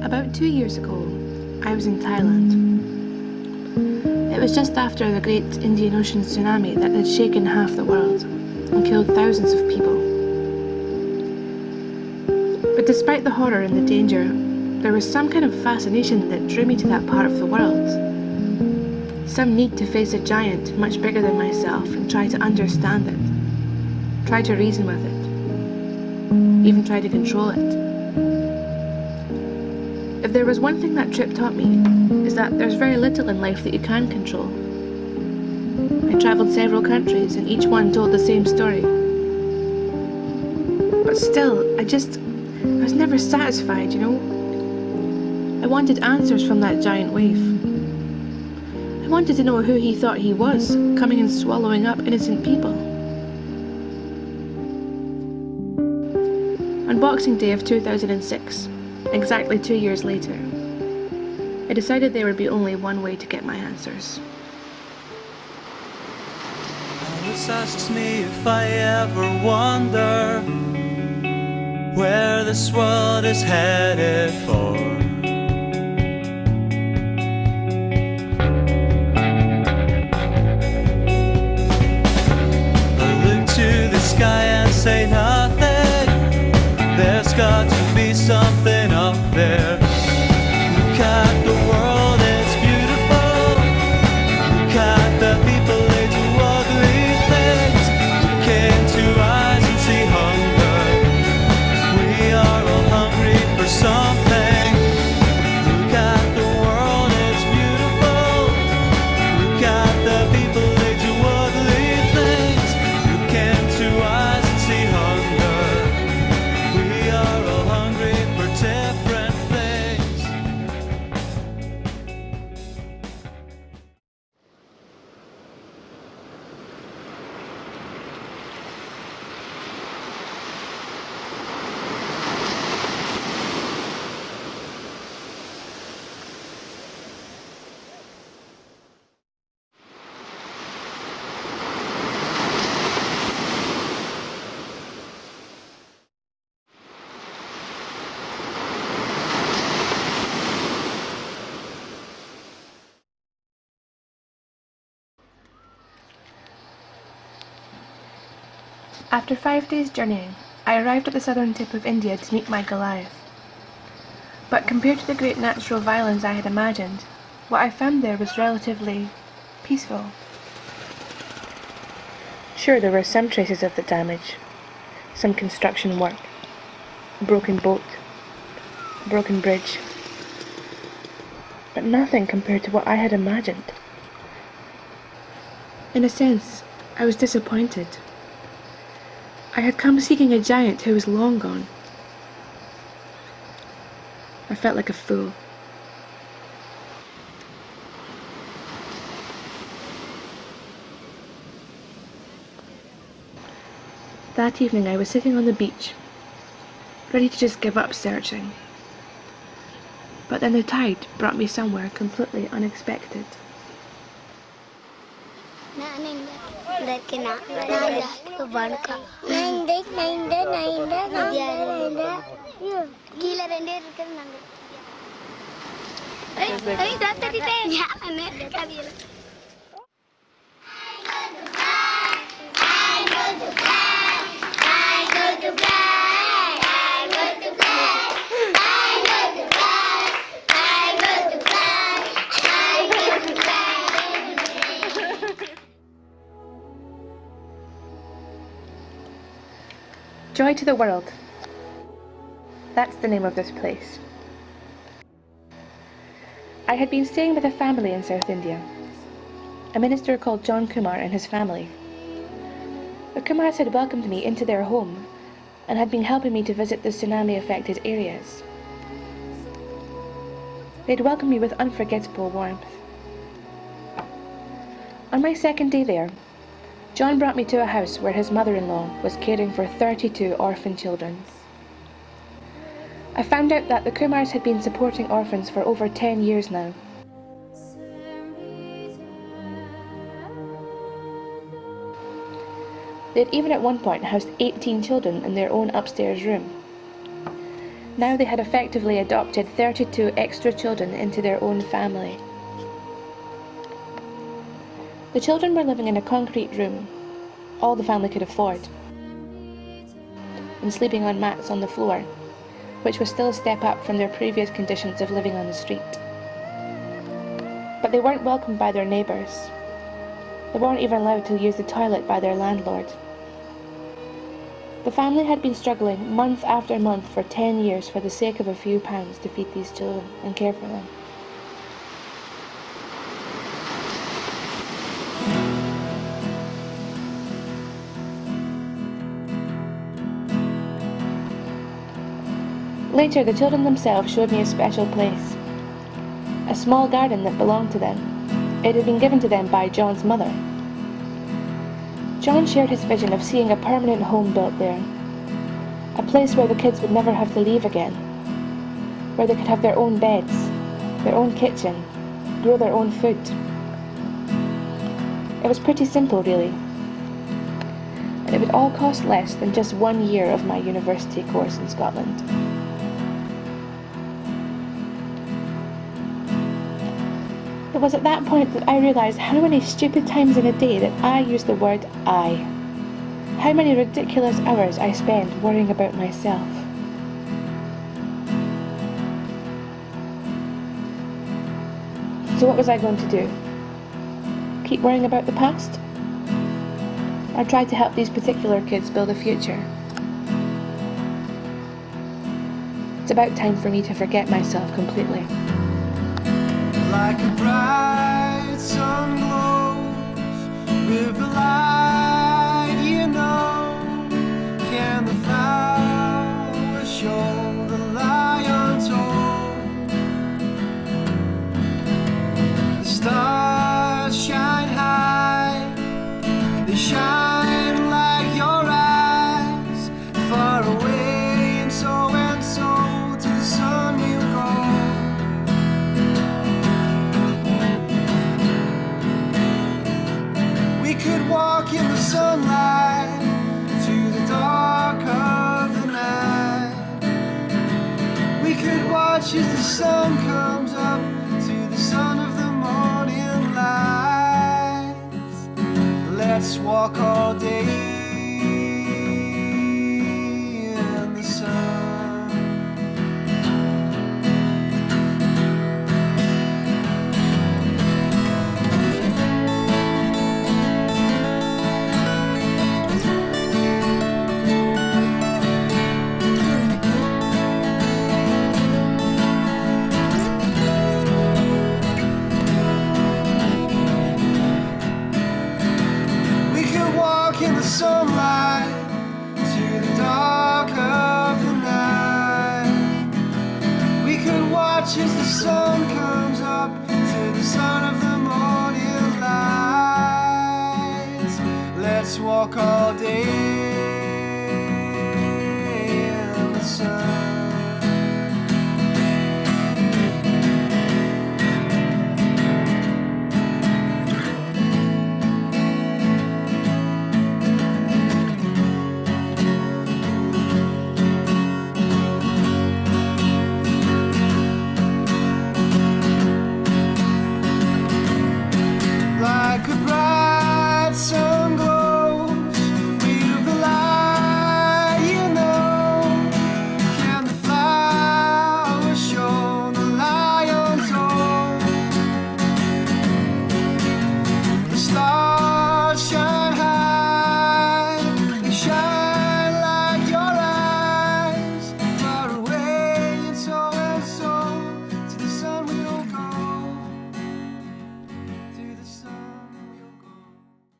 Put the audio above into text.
About 2 years ago, I was in Thailand. It was just after the great Indian Ocean tsunami that had shaken half the world and killed thousands of people. But despite the horror and the danger, there was some kind of fascination that drew me to that part of the world. Some need to face a giant much bigger than myself and try to understand it, try to reason with it, even try to control it. If there was one thing that trip taught me, is that there's very little in life that you can control. I travelled several countries and each one told the same story. But still, I was never satisfied, you know? I wanted answers from that giant wave. I wanted to know who he thought he was, coming and swallowing up innocent people. On Boxing Day of 2006, exactly 2 years later, I decided there would be only one way to get my answers. Alice asks me if I ever wonder where this world is headed for. I look to the sky and say nothing. There's got to be something up there. Look at the world, it's beautiful. Look at the people, they do ugly things. Look into eyes and see hunger. We are all hungry for something. Look at the world, it's beautiful. Look at the people, they do ugly things. Look into eyes and see hunger. We are all hungry for different things. After 5 days journeying, I arrived at the southern tip of India to meet my Goliath. But compared to the great natural violence I had imagined, what I found there was relatively peaceful. Sure, there were some traces of the damage, some construction work, a broken boat, a broken bridge, but nothing compared to what I had imagined. In a sense, I was disappointed. I had come seeking a giant who was long gone. I felt like a fool. That evening I was sitting on the beach, ready to just give up searching. But then the tide brought me somewhere completely unexpected. Joy to the World. That's the name of this place. I had been staying with a family in South India, a minister called John Kumar and his family. The Kumars had welcomed me into their home and had been helping me to visit the tsunami-affected areas. They had welcomed me with unforgettable warmth. On my second day there, John brought me to a house where his mother-in-law was caring for 32 orphan children. I found out that the Kumars had been supporting orphans for over 10 years now. They had even at one point housed 18 children in their own upstairs room. Now they had effectively adopted 32 extra children into their own family. The children were living in a concrete room, all the family could afford, and sleeping on mats on the floor, which was still a step up from their previous conditions of living on the street. But they weren't welcomed by their neighbours. They weren't even allowed to use the toilet by their landlord. The family had been struggling month after month for 10 years for the sake of a few pounds to feed these children and care for them. Later, the children themselves showed me a special place, a small garden that belonged to them. It had been given to them by John's mother. John shared his vision of seeing a permanent home built there, a place where the kids would never have to leave again, where they could have their own beds, their own kitchen, grow their own food. It was pretty simple, really, and it would all cost less than just 1 year of my university course in Scotland. It was at that point that I realised how many stupid times in a day that I used the word I. How many ridiculous hours I spent worrying about myself. So what was I going to do? Keep worrying about the past? Or try to help these particular kids build a future? It's about time for me to forget myself completely. Like a bright sun glows with a light, you know. Can the flowers show the lion told? The stars shine high, they shine like your eyes. Far away and so to the sun we'll go. We could walk in the sunlight to the dark of the night. We could watch as the sun comes up to the sun of the morning light. Let's walk all day